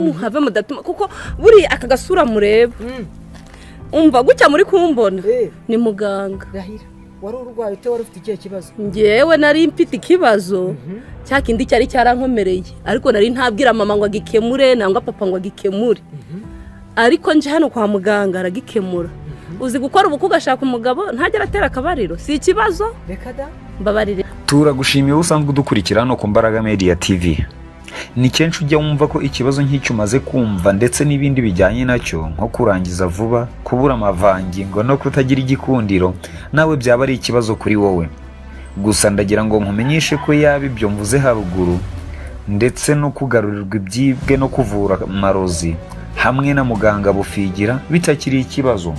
have mudatuma kuko buri akagasura mureba umva gucya muri kumbona ni muganga Rahira wari urwaye ute wari ufite ikihe kibazo ngewe nari mfite ikibazo cyakindi cyari cyarankomereye ariko nari ntabwira mama ngo agikemure nangwa papa ngo agikemure ariko nje hano kwa muganga aragikemura uzi gukora ubuku gashaka umugabo ntajya atera akabariro si ikibazo reka da mbabarire turagushimiye usanzwe udukurikira hano ku Mbaraga Media TV. Ni kenshi ujya wumva ko ikibazo nk'icyo umaze kumva ndetse n'ibindi bijyanye nacyo nko kurangiza vuba, kubura amavangingo no kutagira igikundiro nawe byaba ari ikibazo kuri wowe. Gusa ndagira ngo nkumenyeshe ko yaba ibyo mvuze haruguru ndetse no kugarurirwa ibyibwe no kuvura amarozi hamwe na muganga Bufigira bitakiri ikibazo.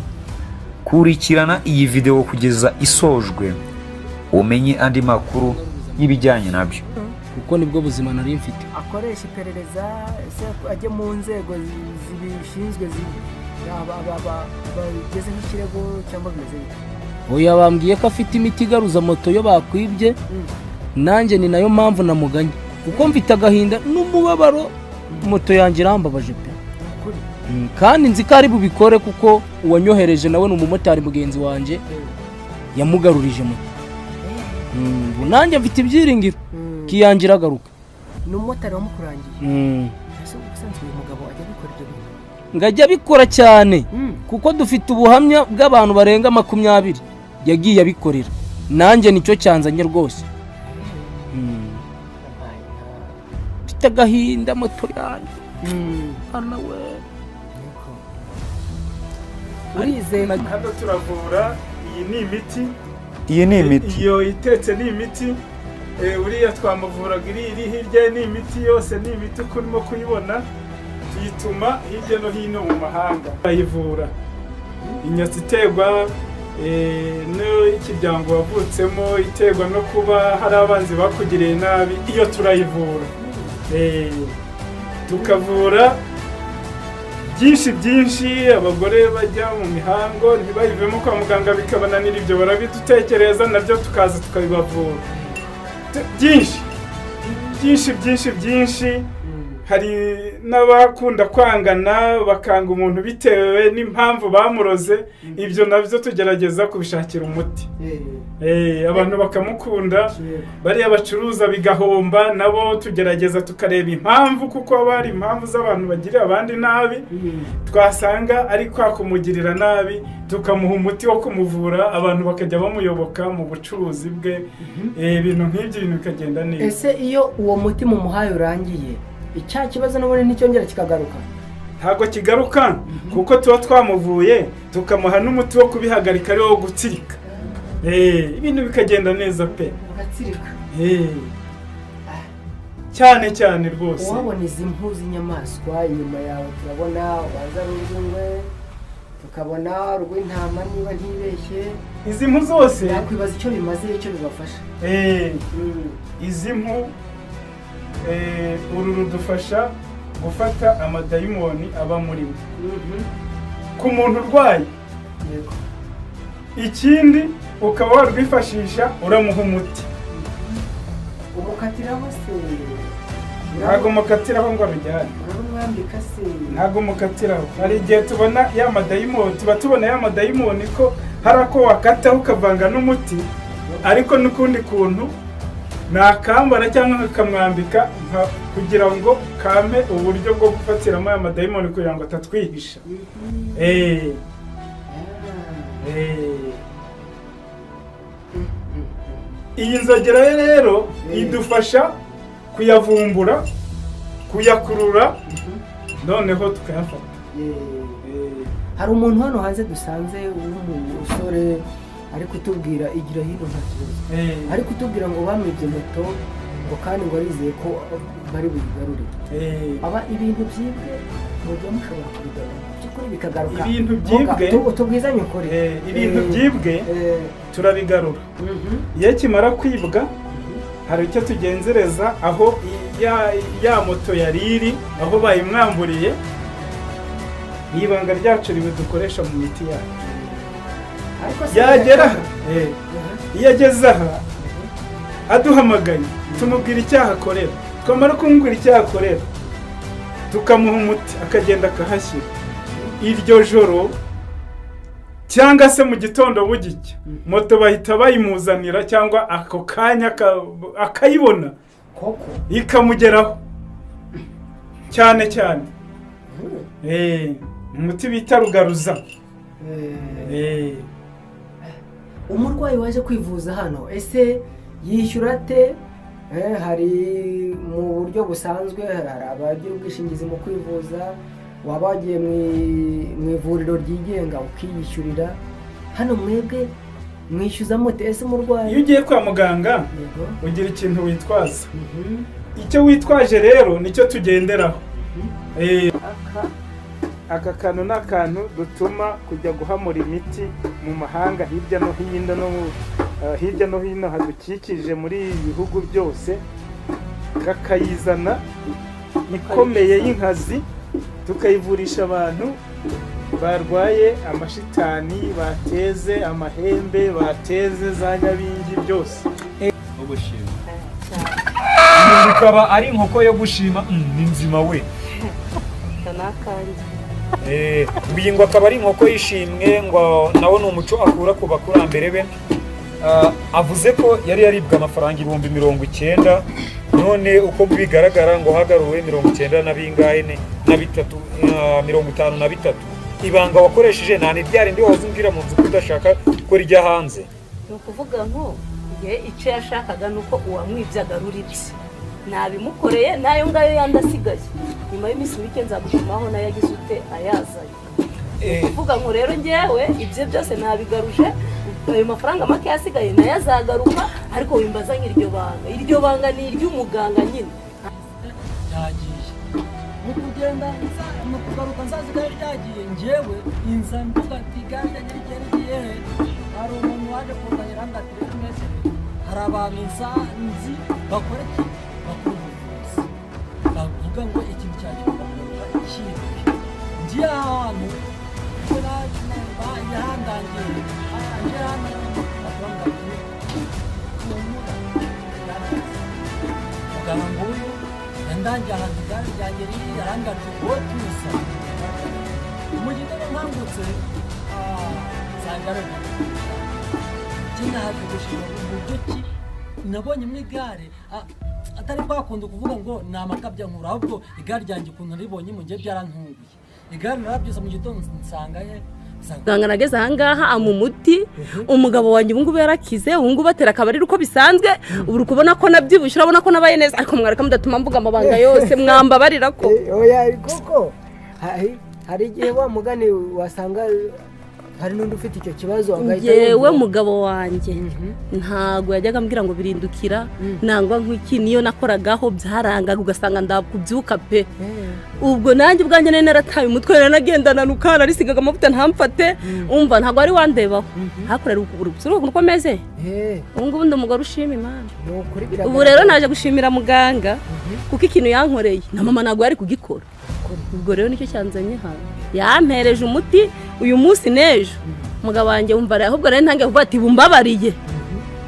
Kurikirana iyi video kugeza isojwe umenye andi makuru y'ibijyanye nabyo kuko nibwo buzima nari mfite. Akoresha iperereza ajye mu nzego zibishinzwe bageze nk'ikirego cyangwa bimeze bite? Oya bambwiye ko afite imiti igaruza moto yo bakwibye nanjye ni nayo mpamvu namuganye kuko mfite agahinda n'umubabaro moto yanjye irambabaje pe. Kandi nzi ko ari bubikore kuko uwanyohereje nawe ni umumotari mugenzi wanjye yamugarurije moto. Nanjye mfite ibyiringiro kiyangira agaruka. Ni umumotari wamukurangiye. Ese ubusanzwe uyu mugabo ajya gukora ibyo bintu? Ngajya bikora cyane kuko dufite ubuhamya bw'abantu barenga 20 yagiye abikorera. Nanjye nicyo cyanzanye rwose. Mfite agahinda moto yanjye. Ana we. Urize hano turavura. iyi ni imiti iyo itetse ni imiti uriya twamuvuraga iri hirya ni imiti yose ni imiti uko urimo kuyibona tuyituma hirya no hino mu mahanga bayivura inyatsi iterwa n'ikiryango wavutsemo iterwa no kuba hari abanzi bakugiriye nabi iyo turayivura tukavura byinshi abagore bajya mu mihango ntibayivemo kwa muganga bikabananira ibyo barabidutekereza nabyo tukaza tukabibavura byinshi hari n'abakunda kwangana bakanga umuntu bitewe n'impamvu bamuroze ibyo nabyo tugerageza kubishakira umuti abantu bakamukunda bariya bacuruza bigahomba nabo tugerageza tukareba impamvu kuko haba hari impamvu z'abantu bagirira abandi nabi twasanga ari kwa kumugirira nabi tukamuha umuti wo kumuvura abantu bakajya bamuyoboka mu bucuruzi bwe ibintu nk'ibyo bintu bikagenda neza. Ese iyo uwo muti mu muhayo urangiye icya kibazo nabone nticyongera kikagaruka? Ntabwo kigaruka kuko tuba twamuvuye tukamuha n'umuti wo kubihagarika ari wo gutsirika ibintu bikagenda neza pe. Ugatsirika cyane rwose. Wabona izi mpu z'inyamaswa inyuma yawe turabona waza rw'ingwe tukabona rw'intama niba ntibeshye izi mpu zose yakwibaza icyo bimaze icyo bibafasha. Izi mpu uru rudufasha gufata amadayimoni aba muri we ku muntu urwaye. Ikindi ukaba warwifashisha uramuha umuti umukatiraho se? Ntago mukatiraho ngo arujyane, urumwambika se? Ntago mukatiraho. Hari igihe tubona ya madayimoni tubona ya madayimoni ko hari ako wakataho ukavanga n'umuti ariko n'ukundi kuntu nakambara cyangwa akamwambika kugira ngo kame uburyo bwo gufatiramo aya madayimoni kugira ngo atatwihisha. Iyi nzogera rero idufasha kuyavumbura kuyakurura noneho tukayafata. Hari umuntu hano hanze dusanze w'umusore ari kutubwira igira hino nta kibazo ari kutubwira ngo bamwibye moto ngo kandi ngo arizeye ko bari buyigarure. Aba ibintu byibwe mujya mushobora kubigarura cyukuri bikagaruka? Ibintu byibwe tubwizanye ukuri ibintu byibwe turabigarura iyo kimara kwibwa. Hari icyo tugenzereza aho ya moto yariri aho bayimwamburiye n'ibanga ryacu riwe dukoresha mu miti yacu. Yagera iyo ageze aha aduhamagaye tumubwira icyaha akorera twamara kumubwira icyaha akorera tukamuha umuti akagenda akahashyira iryo joro cyangwa se mu gitondo bugicya moto bahita bayimuzanira cyangwa ako kanya akayibona ikamugeraho cyane cyane. Umuti bita rugaruza. Umurwayi waje kwivuza hano ese yishyura ate? Hari mu buryo busanzwe, hari abagira ubwishingizi mu kwivuza, waba wagiye mu ivuriro ryigenga ukiyishyurira. Hano mwebwe mwishyuza mote ese umurwayi? Iyo ugiye kwa muganga ugira ikintu witwaza. Icyo witwaje rero nicyo tugenderaho. Aka kantu ni akantu dutuma kujya guhamura imiti mu mahanga hirya no hino hadukikije muri ibihugu byose, kakayizana ikomeye y'inkazi, tukayivurisha abantu barwaye amashitani, bateze amahembe, bateze za nyabingi byose. Ugushima bikaba ari inkoko yo gushima. Ni nzima we. Ngo akaba ari inkoko yishimwe, ngo nawe ni umuco akura ku bakurambere be. Avuze ko yari yaribwa amafaranga 90,000, none uko bigaragara ngo hagaruwe 90 na bingahe na bitatu, 53. Ibanga wakoresheje nani ryari ndi wazumbwira mu nzu kudashaka ko rijya hanze? Ni ukuvuga ngo icyo yashakaga nuko uwamwibyaga ruribye nabimukoreye, nayo ngayo yandasigaye. Nyuma y'iminsi mike nzagushimaho nayo yagize ute ayazanye. Kuvuga ngo rero njyewe ibyo byose nabigaruje, ayo mafaranga make yasigaye nayo azagaruka, ariko wimbazanye iryo banga ni iry'umuganga nyine. Yagiye mu kugenda mu kugaruka nzazigara ryagiye njyewe inza mvuga ati ganje rigiye hari umuntu waje kuzanira ngatire mwese, hari abantu nzi bakora iki bavuga ngo ikintu cyaje kugaruka ikintu ngiye ahantu yahandangiye ajyana atanga muganga uyu yandangiye ahantu igare ryanjye riri yarangati uwo tuza mu gitondo nkangutse zangaragara kinahaje gushima uburyo ki nabonye mu igare atari kwakunda kuvuga ngo ni amakabya nkura, ahubwo igare ryanjye ukuntu ribonye mu gihe byarantunguye. Igare narabyuza mu gitondo nsanga muganga nageze ahangaha amu muti, umugabo wanjye ubu ngubu yarakize, ubu ngubu atera akabariro uko bisanzwe, uri kubona ko nabyibushye, urabona ko nabaye neza, ariko mwareka mudatuma mvuga amabanga yose, mwambabarira ko. Oya koko hari igihe wa mugani wasanga hari n'undi ufite icyo kibazo agahita yewe mugabo wanjye ntago yajyaga ambwira ngo birindukira, nangwa nk'iki niyo nakoragaho byarangaga ugasanga ndakubyuka pe. Ubwo nanjye ubwanjye nari narataye umutwe, nanagendana nukana risigaga amavuta ntamfate, umva ntago ari wandebaho hakorera urugo rukomeze. Ubu ngubu ndi umugore ushima Imana. Ubu rero naje gushimira muganga kuko ikintu yankoreye na mama ntago yari kugikora. Ubwo rero nicyo cyanzanye hano, yampereje umuti uyu munsi n'ejo. Mugabo wanjye wumva ahubwo rero ntange kuvuga ati bumbabariye,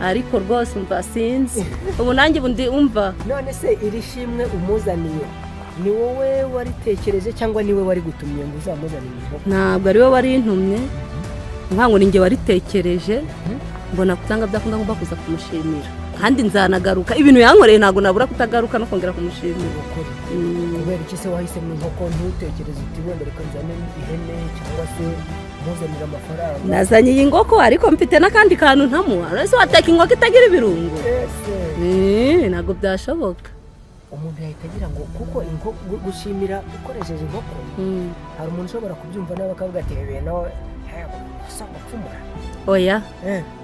ariko rwose umva sinzi ubu nanjye bundi umva. None se iri shimwe umuzaniye ni wowe waritekereje cyangwa niwe wari gutumye ngo uzamuzanire? Ntabwo ari we wari intumye, nkango ninjye waritekereje, mbona kutanga byakunda ngomba kuza kumushimira, kandi nzanagaruka. Ibintu yankoreye ntabwo nabura kutagaruka no kongera kumushimira. Kubera iki se wahisemo inkoko ntutekereze uti wenda reka nzane ihene cyangwa se muzanira amafaranga? Nazanye iyi ngoko ariko mfite n'akandi kantu ntamuha. Ese wateka inkoko itagira ibirungo? Ntabwo byashoboka. Umuntu yahita agira ngo kuko gushimira ukoresheje inkoko, hari umuntu ushobora kubyumva nawe akavuga ati ibintu gusa gupfumura. Oya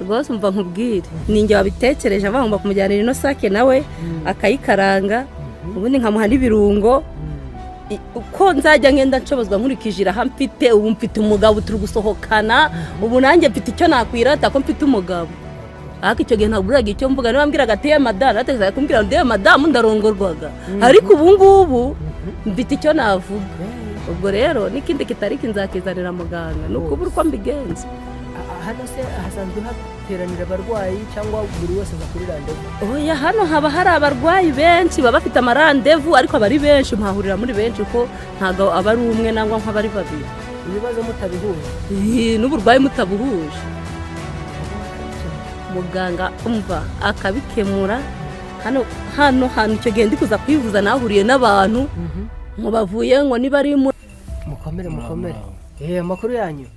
rwose umva nkubwire, ninjye wabitekereje, abagomba kumujyanira ino sake nawe akayikaranga, ubundi nkamuha n'ibirungo. Uko nzajya ngenda nshobozwa nkurikije aha mfite, ubu mfite umugabo turi gusohokana, ubu nanjye mfite icyo nakwirata ko mfite umugabo. Ariko icyo gihe ntaburaga icyo mvuga, niba mbwiraga ati ye madame, atekereza kumbwira ngo madamu ndarongorwaga, ariko ubu ngubu mfite icyo navuga. Ubwo rero n'ikindi kitari kinzakizanira muganga, nuko ubu uko mbigenza. hano se hasanzwe hateranira abarwayi cyangwa buri wese aza kuri randevu? oya hano haba hari abarwayi benshi baba bafite amarandevu ariko aba ari benshi muhahurira muri benshi ko ntabwo aba ari umwe nangwa nk'abari babiri. Ibibazo mutabihuje? N'uburwayi mutabuhuje muganga umva akabikemura. hano hantu icyo gihe ndi kuza kwivuza nahuriye n'abantu ngo bavuye ngo niba ari mukomere amakuru yanyu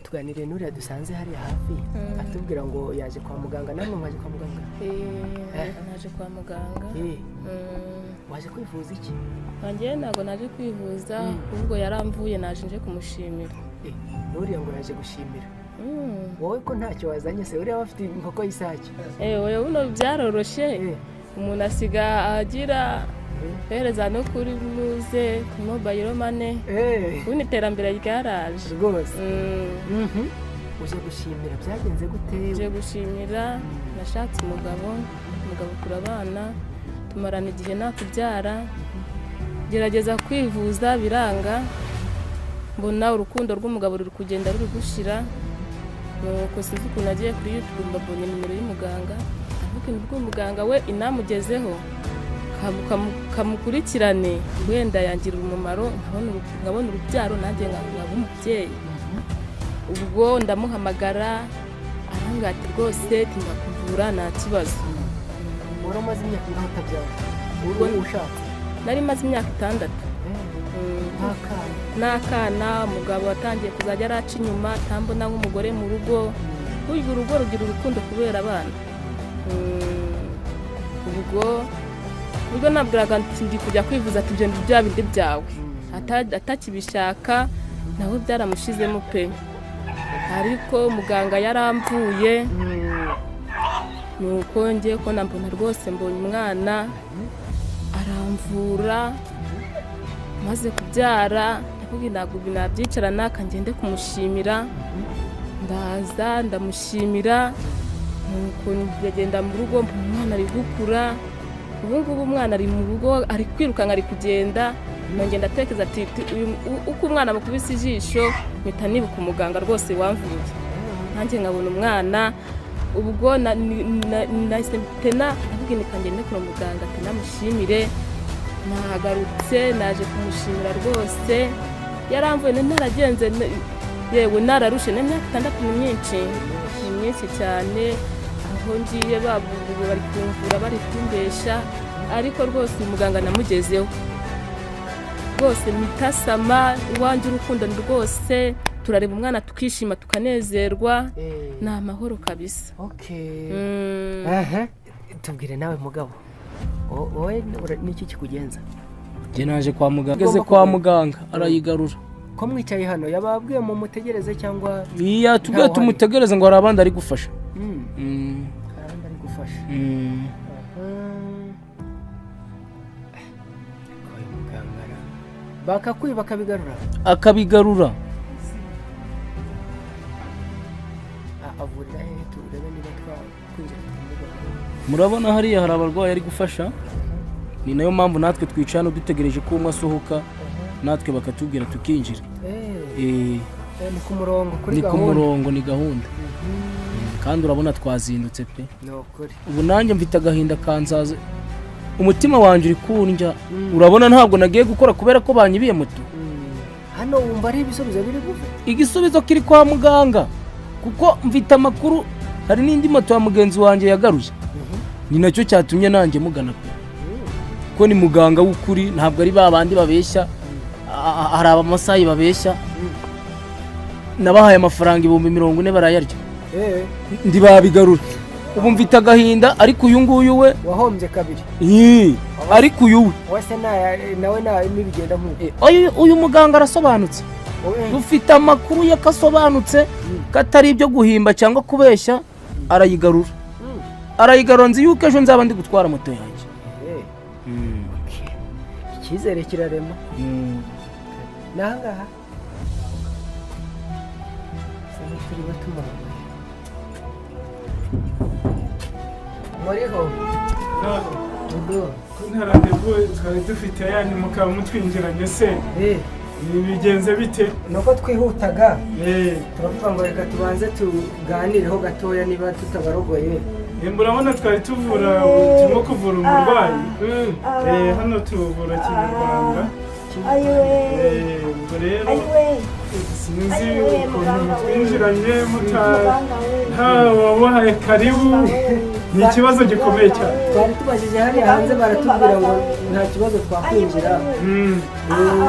tuganiriye n'uriya dusanze hariya hafi atubwira ngo yaje kwa muganga. namwe mwaje kwa muganga? naje kwa muganga. waje kwivuza iki? Nanjye ntabwo naje kwivuza ubwo yaramvuye naje nje kumushimira. n'uriya ngo yaje gushimira. wowe ko ntacyo wazanye se? uriya bafite inkoko y'isake? wowe buno byaroroshye umuntu asiga agira pereza no kuri muze ku mobile money. ubundi iterambere ryaraje rwose. uje gushimira byagenze gute? uje gushimira nashatse umugabo kurabana tumarana igihe nakubyara gerageza kwivuza biranga mbona urukundo rw'umugabo ruri kugenda ruri gushira nuko sinzi ukuntu agiye kuri YouTube mbabonye nimero y'umuganga avuga nibwo umuganga we inamugezeho kamukurikirane wenda yangira umumaro nkabona urubyaro nanjye nkaba umubyeyi. ubwo ndamuhamagara arambwira ati rwose ndakuvura nta kibazo. wari umaze imyaka ingahe utabyara? ubwo ushatse? nari maze imyaka 6. n'akana umugabo watangiye kuzajya araca inyuma atambona nk'umugore mu rugo. burya urugo rugira urukundo kubera abana. ubwo nabwiraga ndi kujya kwivuza ati ibyo bya bindi byawe atakibishaka nawe byaramushizemo pe. ariko muganga yaramvuye nuko ngiye ko nambona rwose mbonye umwana aramvura maze kubyara ntabwo binabyicarana akangende kumushimira ndaza ndamushimira nuko ndagenda mu rugo umwana ari gukura. ubu ngubu umwana ari mu rugo ari kwirukanka ari kugenda nongenda atekereza ati uko umwana mukubise ijisho mpita nibuka umuganga rwose wamvuye nanjye nkabona umwana. ubwo nahise mpitena avuga nikangende kuri muganga ati namushimire. nahagarutse naje kumushimira rwose yaramvuye naragenze yewe nararushe n'imyaka 6 ni myinshi cyane. aho ngiye babubu bari kumvura bari kumbesha ariko rwose umuganga namugezeho rwose mitasama iwanje urukundo rwose turareba umwana tukishima tukanezerwa ni amahoro kabisa. tubwire nawe mugabo wowe niki kikugenza? njye naje kwa muganga. ageze kwa muganga arayigarura. ko mwicaye hano yababwiye mu mutegereze cyangwa? iya tubwiye tumutegereze ngo hari abandi ari gufasha. abandi ari gufasha. bakakwiba akabigarura. avurira hehe turebe niba twakwinjira tukamugana? murabona hariya hari abarwayi ari gufasha. ni nayo mpamvu natwe twicaye hano dutegereje ko umwe asohoka natwe bakatubwira tukinjira. ni ku murongo ni ku murongo ni gahunda. kandi urabona twazindutse pe. ubu nanjye mfite agahinda kanzaze umutima wanjye uri kundya. urabona ntabwo nagiye gukora kubera ko banyibiye moto. hano wumva ari ibisubizo biri buve? igisubizo kiri kwa muganga kuko mfite amakuru hari n'indi moto ya mugenzi wanjye yagaruye. ni nacyo cyatumye nanjye mugana pe. ko ni muganga w'ukuri ntabwo ari babandi babeshya. hari abamasayi babeshya. nabahaye amafaranga 40,000 barayarya. ndi babigarura. ubu mfite agahinda ariko uyu nguyu we wahombye kabiri. ariko uyu we wese nawe nibigenda nk'uko uyu muganga arasobanutse. dufite amakuru yakasobanutse katari ibyo guhimba cyangwa kubeshya. arayigarura nzi yuko ejo nzaba ndi gutwara moto yanjye. icyizere kirarema. nangaha sema turi batumara muriho ntarandevu twari dufite yanyu mukaba mutwinjiranye se. bigenze bite? nuko twihutaga Eh, turavuga ngo reka tubanze tuganireho gatoya niba tutabarogoye. urabona twari tuvura turimo kuvura umurwayi. Hano tuvura kinyarwanda. Ubwo rero sinzi ukuntu twinjiranye ntawabahaye karibu, ni ikibazo gikomeye cyane. Twari tubajije hariya hanze baratubwira ngo nta kibazo twakwinjira,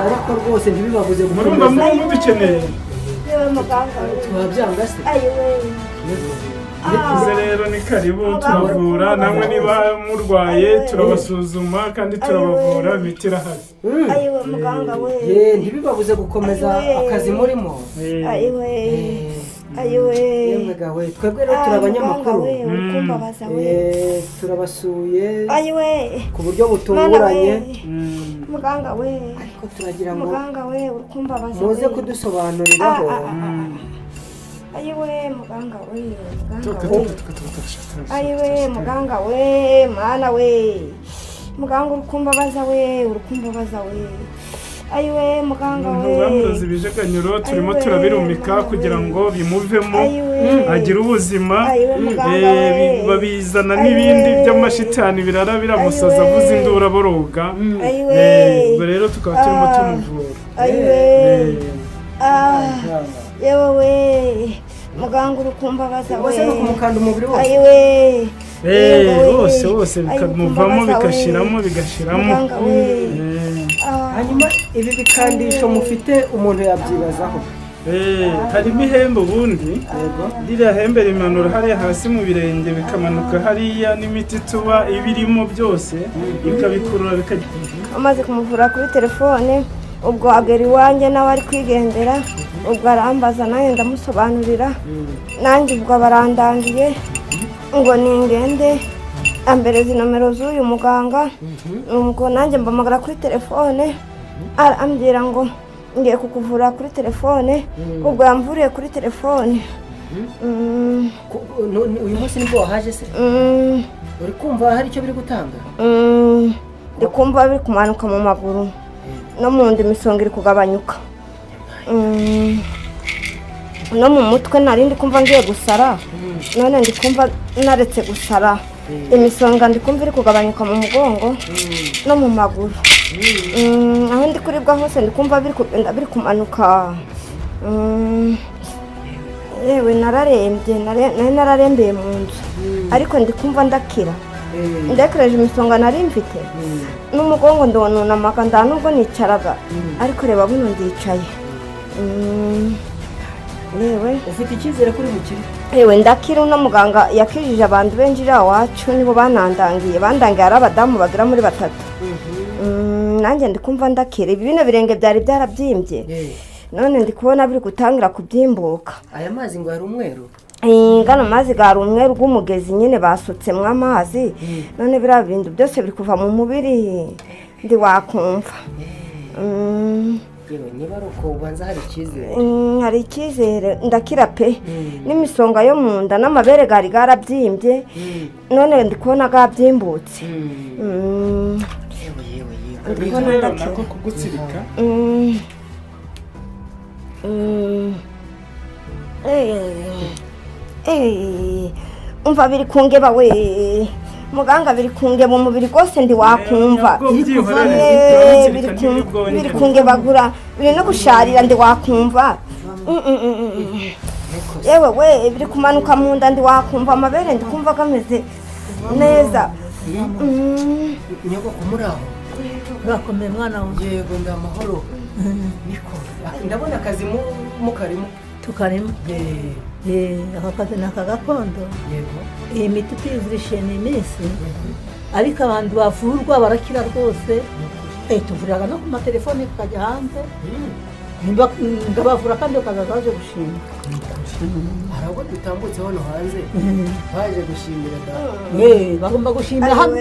ariko rwose ntibibabuze murumva mudukeneye. twabyanga se. Nikuze rero ni karibu turavura, namwe niba murwaye turabasuzuma kandi turabavura, imiti irahari. Ntibibabuze gukomeza akazi murimo. Yemwe gawe twebwe rero turi abanyamakuru, turabasuye ku buryo butunguranye, ariko turagira ngo muze kudusobanuriraho. Muganga we mana we muganga urukumbabaza we muganga we bamuroza ibijaganyuro turimo turabirumika kugira ngo bimuvemo agire ubuzima. Babizana n'ibindi by'amashitani birara biramusaza avuza induru aboroga. Ubwo rero tukaba turimo tumuvura. yewe muganga urukumbabaza we bose no kumukanda umubiri wose. Hose bikamuvamo bigashiramo. Hanyuma ibi bikandisho mufite umuntu yabyibazaho. Harimo ihembe ubundi, ririya hembe rimanura hariya hasi mu birenge bikamanuka hariya, n'imiti tuba ibirimo byose ikabikurura bikajya. amaze kumuvura kuri telefone, ubwo agera iwanjye nawe ari kwigendera, ubwo arambaza nanjye ndamusobanurira, nanjye ubwo barandangiye ngo ningende ambereza nomero z'uyu muganga. Ubwo nanjye mbamagara kuri telefone, arambwira ngo ngiye kukuvura kuri telefone. Ubwo yamvuriye kuri telefone. Uyu munsi nibwo wahaje se? Uri kumva hari icyo biri gutanga? Ndi kumva biri kumanuka mu maguru no mu ndi misonga iri kugabanyuka, no mu mutwe nari ndi kumva ngiye gusara, none ndi kumva naretse gusara. Imisonga ndi kumva iri kugabanyuka mu mugongo no mu maguru. Aho ndi kuribwa hose ndi kumva biri kumanuka. Yewe nararembeye mu nzu, ariko ndi kumva ndakira. Ndakereje imisonga nari mfite n'umugongo ndonunamaga nda nubwo nicaraga, ariko reba buno ndicaye. Yewe ufite icyizere kuri bukire? Yewe ndakira. Uno muganga yakijije abantu benshi iwacu, nibo bandangiye ari abadamu bagera muri 3. Nanjye ndi kumva ndakira. Ibi bino birenge byari byarabyimbye, none ndi kubona biri gutangira kubyimbuka. Aya mazi ngo ari umweru? Ngano mazi gari umweru rw'umugezi nyine basutsemo amazi, none biriya bintu byose biri kuva mu mubiri, ndi wakumva. Niba ari uko ubanza hari icyizere. Hari icyizere, ndakira pe. N'imisonga yo mu nda n'amabere gari garabyimbye, none ndi kubona gabyimbutse. Yewe nako kugutsirika. Umva biri kungeba we muganga, biri kungeba umubiri rwose ndi wakumva. Biri kungebagura, biri no gusharira ndi wakumva. Yewe we biri kumanuka mu nda ndi wakumva, amabere ndi kumva kameze neza. Nyogoko muri aho? Urakomeye mwana wanjye? Yego ndamahoro. Niko ndabona akazi mukarimo. Tukarimo. Aka kazi ni aka gakondo. Iyi miti tuyivurishe ni iminsi, ariko abantu bavurwa barakira rwose. Tuvuriraga no ku matelefoni tukajya hanze, ngabavura kandi bakazaza baje gushima. Hari abo dutambutse hano hanze baje gushimira dawe. Bagomba gushimira hano,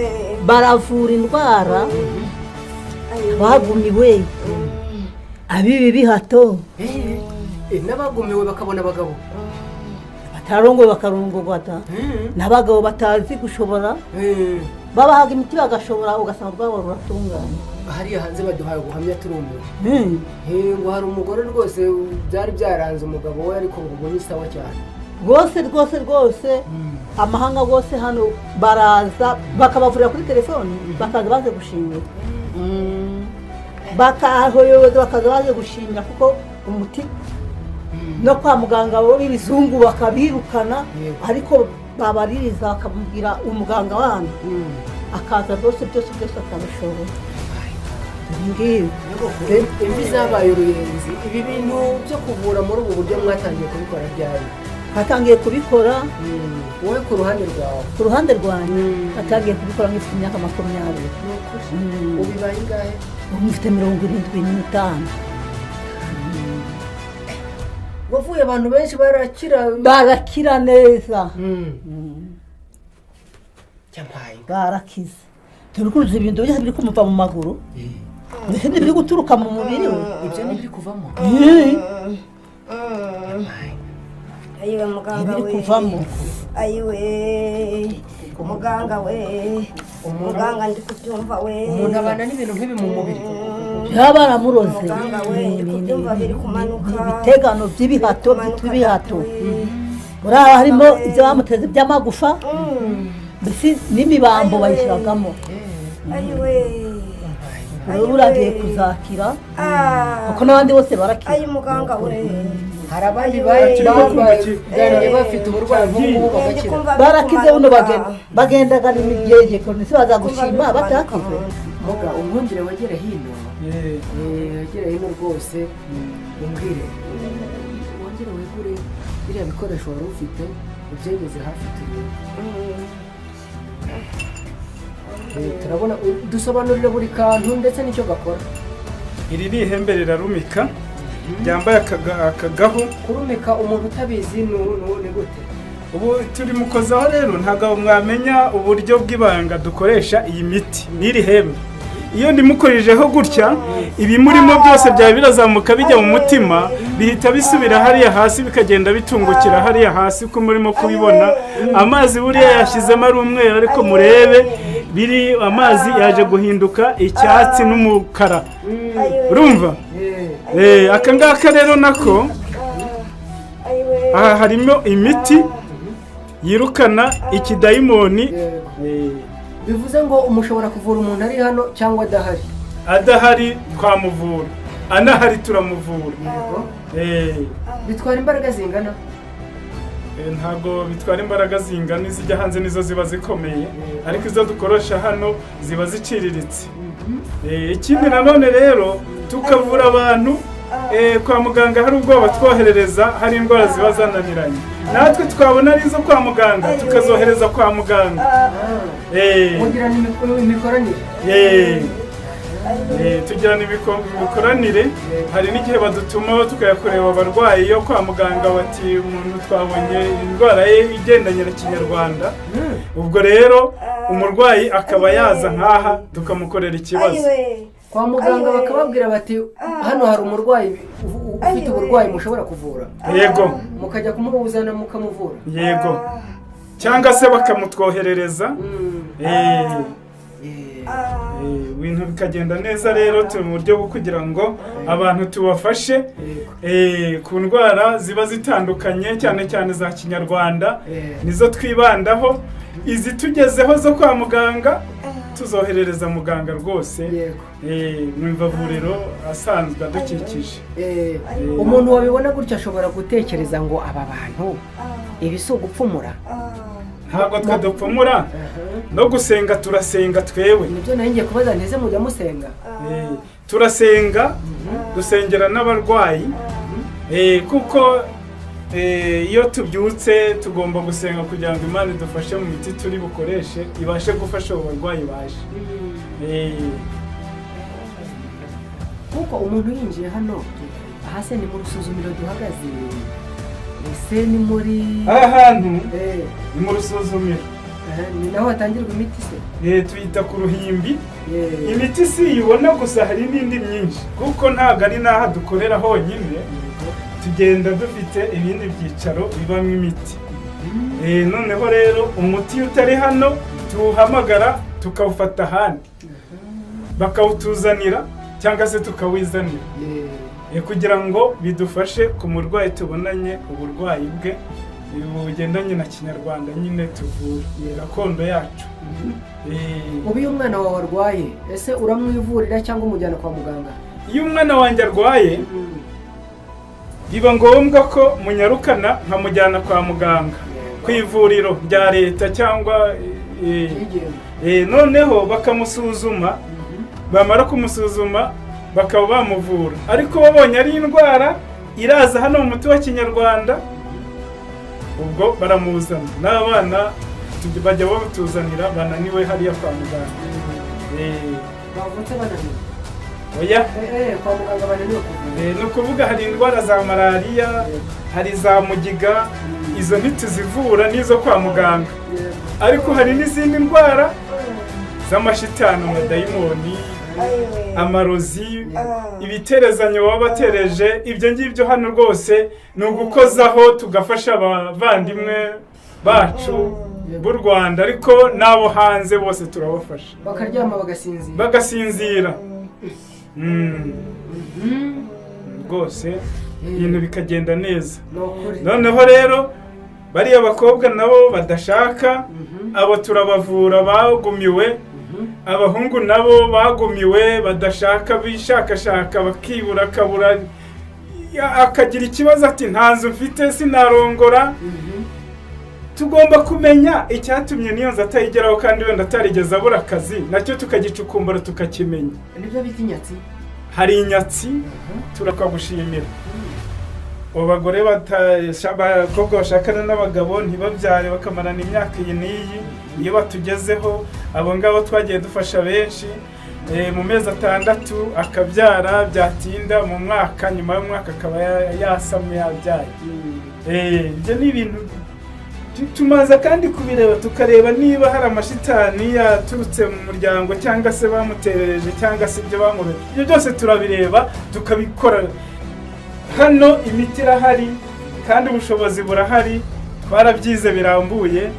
baravura indwara bagumiwe, abibi bihato n'abagumiwe bakabona abagabo batarongoye bakarongorwa, n'abagabo batazi gushobora babahaga imiti bagashobora ugasanga ubwabo buratunganye. hariya hanze baduhaye ubuhamya turumiwe ngo hari umugore rwose byari byaranze umugabo we ariko ngo ubonye isawa cyane rwose amahanga rwose hano baraza bakabavurira kuri telefoni bakaza baze gushimira bakahoyoboza bakaza baze gushimira kuko umuti no kwa muganga b'ibizungu bakabirukana ariko babaririza bakamubwira umuganga wabo akaza rwose byose akabishobora. imvi zabaye uruyenzi. ibi bintu byo kuvura muri ubu buryo mwatangiye kubikora ryari? hatangiye kubikora wowe ku ruhande rwawe? ku ruhande rwanjye hatangiye kubikora nk'ifite imyaka 20. ubibaye ingahe? mfite 75. wavuye abantu benshi barakira neza cyampaye barakize. turukuruza ibintu biri kumuva mu maguru mbese biri guturuka mu mubiri we ibyo ni biri kuvamo. ayiwe muganga we ayiwe umuganga we umuganga ndi kubyumva we umuntu abana n'ibintu nk'ibi mu mubiri yaba baramuroze kumanuka ibitegano by'ibihato by'ibihato muri aha harimo ibyo bamuteze by'amagufa mbese n'imibambo bayishyiragamo. ayiwe uragiye kuzakira kuko n'abandi bose barakira. ayi muganga we hari abandi bagiye bafite uburwayi nk'ubu bagakira barakize buno bagendaga n'imigegeko ndetse bazagushima batakize. muga umwumvire wegere hino wegere hino rwose umbwire wongere wegure biriya bikoresho wari ufite ubyegeze hafi turabona dusobanurire buri kantu ndetse n'icyo gakora. iri ni ihembe rirarumika ryambaye akagahu. kurumika umuntu utabizi ni gute? ubu turi mukozaho rero ntabwo mwamenya uburyo bw'ibanga dukoresha iyi miti n'iri hembe. iyo ndimukorijeho gutya ibimurimo byose byaba birazamuka bijya mu mutima bihita bisubira hariya hasi bikagenda bitungukira hariya hasi ko murimo kubibona. amazi buriya yashyizemo ari umweru ariko murebe biri amazi yaje guhinduka icyatsi n'umukara. urumva? aka ngaka rero nako aha harimo imiti yirukana ikidayimoni. bivuze ngo umushobora kuvura umuntu ari hano cyangwa adahari? adahari twamuvura, anahari turamuvura. bitwara imbaraga zingana? ntabwo bitwara imbaraga zingana, izijya hanze nizo ziba zikomeye ariko izo dukoresha hano ziba ziciriritse. ikindi nanone rero tukavura abantu kwa muganga hari ubwoba twoherereza hari indwara ziba zananiranye, natwe twabona ari izo kwa muganga tukazohereza kwa muganga. mugirana imikoranire? tugirana imikoranire. hari n'igihe badutumaho tukayakorera abarwayi yo kwa muganga bati umuntu twabonye indwara ye igendanye na kinyarwanda. ubwo rero umurwayi akaba yaza nk'aha tukamukorera ikibazo. kwa muganga bakababwira bati hano hari umurwayi ufite uburwayi mushobora kuvura? yego. mukajya kumuzana mukamuvura? yego. cyangwa se bakamutwoherereza. ibintu bikagenda neza rero turi mu buryo bwo kugira ngo abantu tubafashe ku ndwara ziba zitandukanye cyane cyane za kinyarwanda nizo twibandaho. izi tugezeho zo kwa muganga tuzoherereza muganga rwose mu ivuriro asanzwe adukikije. umuntu wabibona gutya ashobora gutekereza ngo aba bantu ibi si ugupfumura? ntabwo twadupfumura, no gusenga turasenga twewe. nibyo nari ngiye kubaza, ndetse mujya musenga? turasenga, dusengera n'abarwayi kuko iyo tubyutse tugomba gusenga kugira ngo Imana idufashe mu miti turi bukoreshe ibashe gufasha abo barwayi baje. kuko umuntu yinjiye hano ahase ni mu rusuzumiro duhagaze, ese ni muri aha hantu ni mu rusuzumiro. ni naho hatangirwa imiti se? tuyita ku ruhimbi. imiti si ibona gusa, hari n'indi myinshi kuko ntabwo ari n'aha dukorera honyine, tugenda dufite ibindi byicaro bibamo imiti. noneho rero umuti utari hano tuwuhamagara tukawufata ahandi bakawutuzanira cyangwa se tukawizanira kugira ngo bidufashe ku murwayi tubonanye uburwayi bwe bugendanye na kinyarwanda nyine tuvura gakondo yacu. ubu iyo umwana wawe arwaye ese uramwivurira cyangwa umujyana kwa muganga? Iyo umwana wanjye arwaye biba ngombwa ko munyarukana nkamujyana kwa muganga ku ivuriro rya leta cyangwa noneho bakamusuzuma, bamara kumusuzuma bakaba bamuvura, ariko babonye ari indwara iraza hano mu muti wa kinyarwanda ubwo baramuzana. N'abana bajya babutuzanira bananiwe hariya kwa muganga. bavutse bananiwe? Oya, kwa muganga bananiwe kuvura. ni ukuvuga hari indwara za malariya, hari za mugiga, izo ntituzivura n'izo kwa muganga, ariko hari n'izindi ndwara z'amashitani, amadayimoni, amarozi, ibiterezanyo baba batereje. Ibyo ngibyo hano rwose ni ugukozaho tugafasha abavandimwe bacu b'u Rwanda, ariko n'abo hanze bose turabafasha, bakaryama bagasinzira rwose ibintu bikagenda neza. Noneho rero bariya bakobwa nabo badashaka, abo turabavura bagumiwe. Abahungu nabo bagumiwe badashaka, bishakashaka bakibura, akabura, akagira ikibazo ati nta nzu mfite sinarongora. Tugomba kumenya icyatumye niyo nzu atayigeraho kandi wenda atarigeze abura akazi, nacyo tukagicukumbura tukakimenya. Nibyo bita inyatsi? Hari inyatsi, turakagushimira. Abagore abakobwa bashakana n'abagabo ntibabyare bakamarana imyaka iyi n'iyi, iyo batugezeho abo ngabo twagiye dufasha benshi, mu mezi 6 akabyara, byatinda mu mwaka, nyuma y'umwaka akaba yasamye yabyaye. Ibyo ni ibintu tumaze kandi kubireba, tukareba niba hari amashitani yaturutse mu muryango cyangwa se bamuterereje cyangwa se ibyo bamureze. Ibyo byose turabireba tukabikora. Hano imiti irahari kandi ubushobozi burahari, twarabyize birambuye.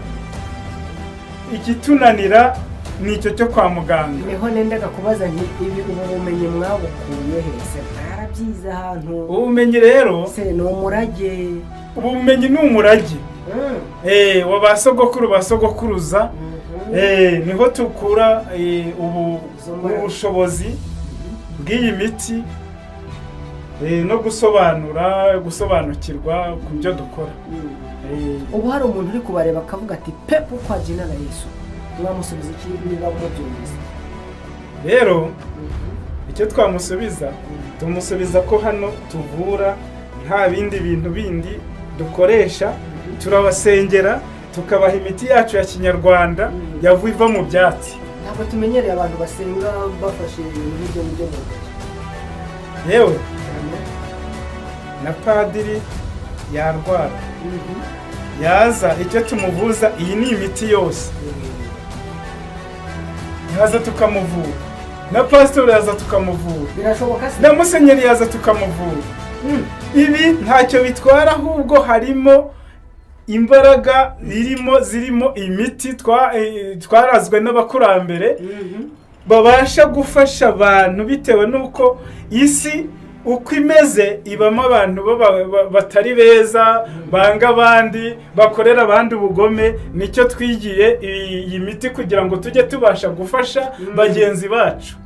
Ikitunanira ni icyo cyo kwa muganga. Niho nendaga kubaza nti ibi ubumenyi mwabukuye hese? Barabyize ahantu? Ubumenyi rero se ni umurage. Ubumenyi ni umurage w'abasogokuru basogokuruza. Niho tukura ubushobozi bw'iyi miti no gusobanukirwa ku byo dukora. Ubu hari umuntu uri kubareba akavuga ati pepu kwa jina la Yesu, mwamusubiza iki niba mubyumvise? Rero icyo twamusubiza, tumusubiza ko hano tuvura, nta bindi bintu bindi dukoresha. Turabasengera, tukabaha imiti yacu ya kinyarwanda yavuye mu byatsi. Ntabwo tumenyereye abantu basenga bafashe ibintu byo mu ntoki. Yewe na padiri yarwara, yaza icyo tumuvuza, iyi ni imiti yose, yaza tukamuvura. Na pastori yaza tukamuvura, birashoboka se? Na musenyeri yaza tukamuvura. Ibi ntacyo bitwara, ahubwo harimo imbaraga zirimo imiti twarazwe n'abakurambere babasha gufasha abantu bitewe n'uko isi uko imeze ibamo abantu batari beza, banga abandi, bakorera abandi ubugome. Nicyo twigiye iyi miti kugira ngo tujye tubasha gufasha bagenzi bacu.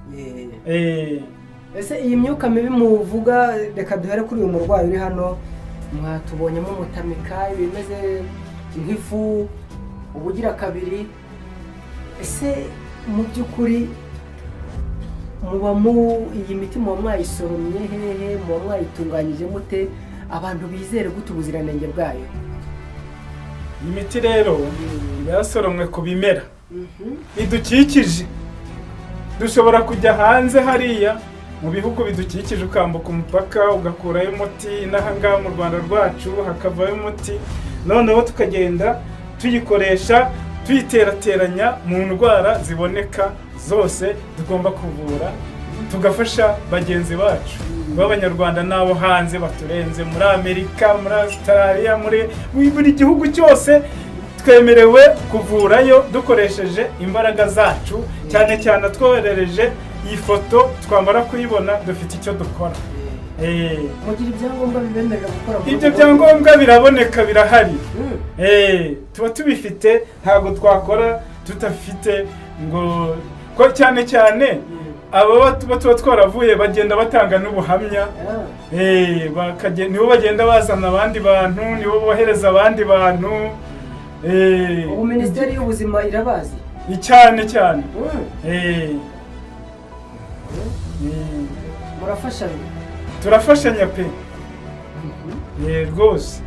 Ese iyi myuka mibi muvuga, reka duhere kuri uyu murwayi uri hano, mwatubonyemo umutamika, bimeze nk'ifu, ubugira kabiri. Ese mu by'ukuri iyi miti muba mwayisoromye hehe, muba mwayitunganyije mute, abantu bizere gute ubuziranenge bwayo? Imiti rero yasoromwe ku bimera bidukikije. Dushobora kujya hanze hariya mu bihugu bidukikije, ukambuka umupaka ugakurayo umuti, n'ahangaha mu Rwanda rwacu hakavayo umuti, noneho tukagenda tuyikoresha, tuyiterateranya mu ndwara ziboneka zose tugomba kuvura, tugafasha bagenzi bacu b'Abanyarwanda n'abo hanze baturenze, muri Amerika, muri Australia, muri buri gihugu cyose twemerewe kuvurayo dukoresheje imbaraga zacu, cyane cyane twoherereje iyi foto, twamara kuyibona dufite icyo dukora. mugira ibyangombwa bibemerera gukora? Ibyo byangombwa biraboneka, birahari. Tuba tubifite, ntabwo twakora tutafite, ngo ko cyane cyane aba tuba twaravuye bagenda batanga n'ubuhamya. Nibo bagenda bazana abandi bantu, nibo bohereza abandi bantu. Ubu Minisiteri y'Ubuzima irabazi cyane cyane. Murafashanya? Turafashanya pe. Rwose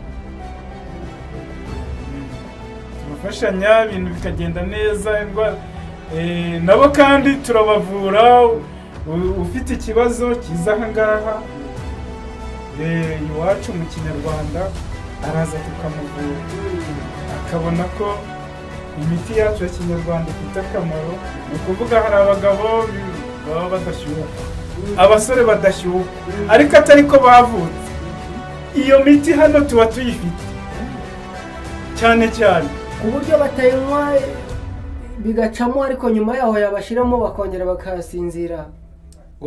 turafashanya, ibintu bikagenda neza. Nabo kandi turabavura. Ufite ikibazo kiza aha ngaha iwacu mu Kinyarwanda araza tukamuvura, akabona ko imiti yacu ya Kinyarwanda ifite akamaro. Ni ukuvuga hari abagabo baba badashyuka, abasore badashyuka, ariko atari ko bavutse. Iyo miti hano tuba tuyifite cyane cyane, ku buryo batayinywa bigacamo, ariko nyuma yaho yabashiramo bakongera bakasinzira.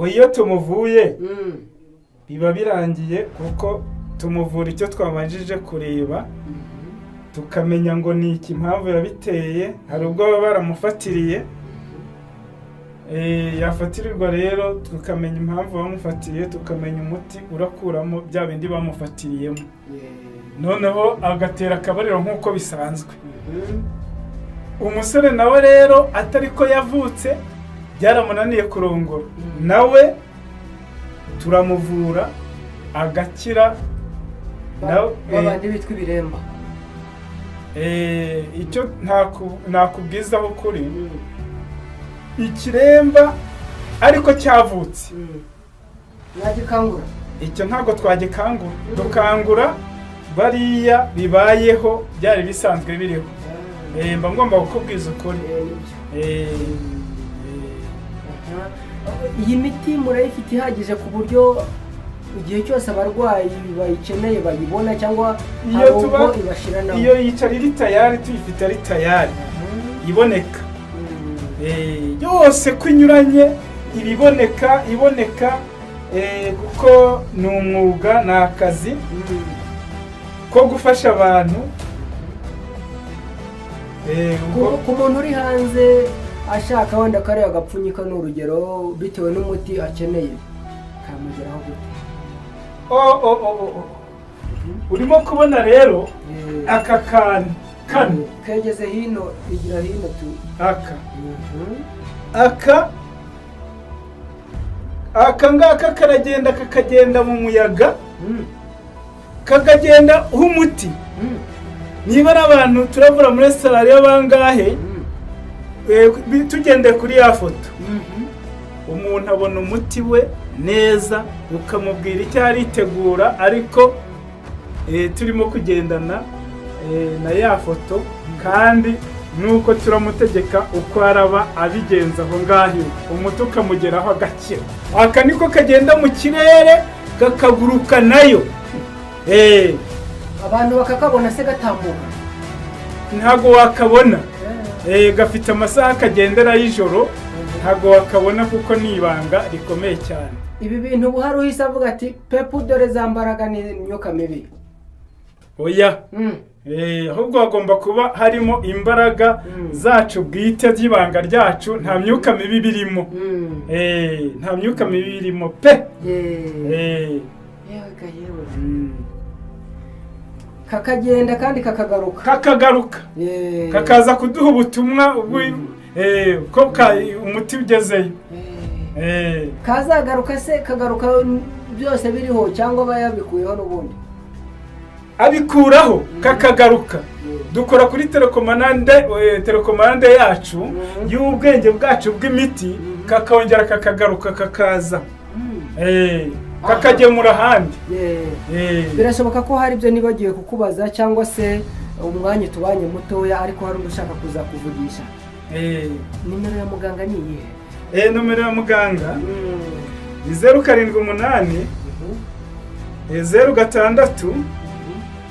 Iyo tumuvuye biba birangiye, kuko tumuvura icyo twabanjije kureba, tukamenya ngo ni iki impamvu yabiteye. Hari ubwo baba baramufatiriye, yafatirirwa rero tukamenya impamvu bamufatiye, tukamenya umuti urakuramo bya bindi bamufatiriyemo, noneho agatera akabariro nk'uko bisanzwe. Umusore nawe rero atari ko yavutse byaramunaniye kurongora, nawe turamuvura agakira. Babandi bitwa ibiremba. Icyo nakubwizaho kuri ikiremba ariko cyavutse, mwagikangura? Icyo ntabwo twagikangura, dukangura bariya bibayeho byari bisanzwe biriho. Mba ngomba kukubwiza ukuri. Iyi miti murayifite ihagije ku buryo igihe cyose abarwayi bayikeneye bayibona, cyangwa hari ubwo ibashira nawe? Iyo yicara iri tayari, tuyifite ari tayari, iboneka yose ko inyuranye, iboneka kuko ni umwuga, ni akazi ko gufasha abantu. Ku muntu uri hanze ashaka wenda kariya agapfunyika, ni urugero, bitewe n'umuti akeneye, kamugeraho gute? Urimo kubona rero aka kantu kano kegeze hino, igira hino tu aka ngaka karagenda kakagenda mu muyaga, kakagenda umuti. Niba ari abantu turavura muri Australia y'abangahe, tugendeye kuri ya foto, umuntu abona umuti we neza, ukamubwira icyo aritegura, ariko turimo kugendana na ya foto, kandi nuko turamutegeka uko araba abigenza aho ngaho, umuti ukamugeraho agakira. Aka niko kagenda mu kirere kakaguruka nayo. Abantu bakakabona se gatambuka? Ntago wakabona. Gafite amasaha kagendera y'ijoro, ntago wakabona kuko ni ibanga rikomeye cyane. Ibi bintu buhari uhise avuga ati pepu dore zambaraga ni imyuka mibi? Oya. Ahubwo hagomba kuba harimo imbaraga zacu bwite z'ibanga ryacu, nta myuka mibi birimo. Nta myuka mibi birimo pe. Kakagenda kandi kakagaruka. Kakaza kuduha ubutumwa ko umuti ugezeyo. Kazagaruka se, kagaruka byose biriho cyangwa bayabikuyeho n'ubundi? Abikuraho kakagaruka. Dukora kuri telekomande yacu y'ubwenge bwacu bw'imiti, kakongera kakagaruka kakaza. Kakagemura ahandi. Birashoboka ko hari ibyo nibagiwe kukubaza, cyangwa se umwanya tubanye mutoya, ariko hari ushaka kuza kuvugisha. Nimero ya muganga ni iyihe? Nomero ya muganga ni 078 0 6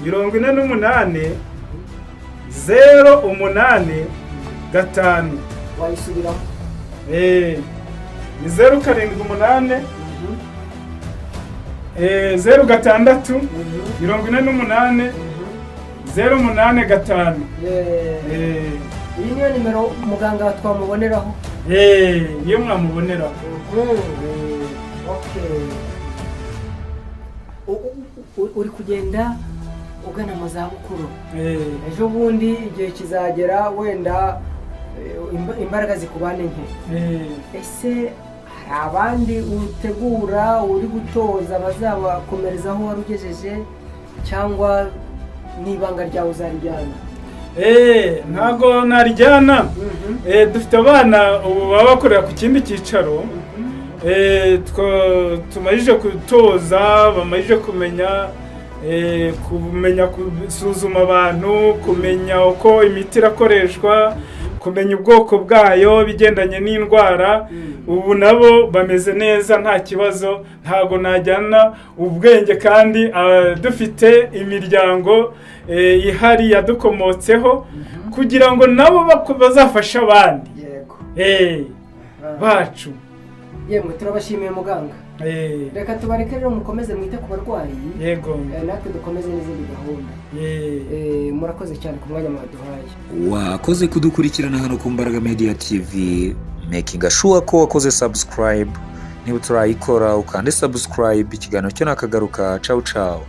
48 08 wayisubiramo ni 078 06 48 085 iyi niyo nimero muganga twamuboneraho iyo mwamuboneraho. uri kugenda ugana mu zabukuru, ejo bundi igihe kizagera wenda imbaraga zikubane nke, ese hari abandi utegura uri gutoza bazabakomerezaho wari ugejeje cyangwa n'ibanga ryawe uzarijyana? ntago narijyana. Dufite abana ubu baba bakorera ku kindi cyicaro, tumaze gutoza, bamaze kumenya gusuzuma abantu, kumenya uko imiti irakoreshwa, kumenya ubwoko bwayo bigendanye n'indwara. Ubu nabo bameze neza nta kibazo, ntago najyana ubwenge kandi dufite imiryango ihari yadukomotseho kugira ngo nabo bazafasha abandi bacu. Yemwe turabashimiye muganga. Reka tubareke rero mukomeze mwite ku barwayi. Yego. Natwe dukomeze n'izindi gahunda. Murakoze cyane ku mwanya mwaduhaye. Wakoze kudukurikirana hano ku Mbaraga Media TV, making sure ko wakoze subscribe. Niba utarayikora ukande subscribe, ikiganiro cyo nakagaruka. Ciao ciao.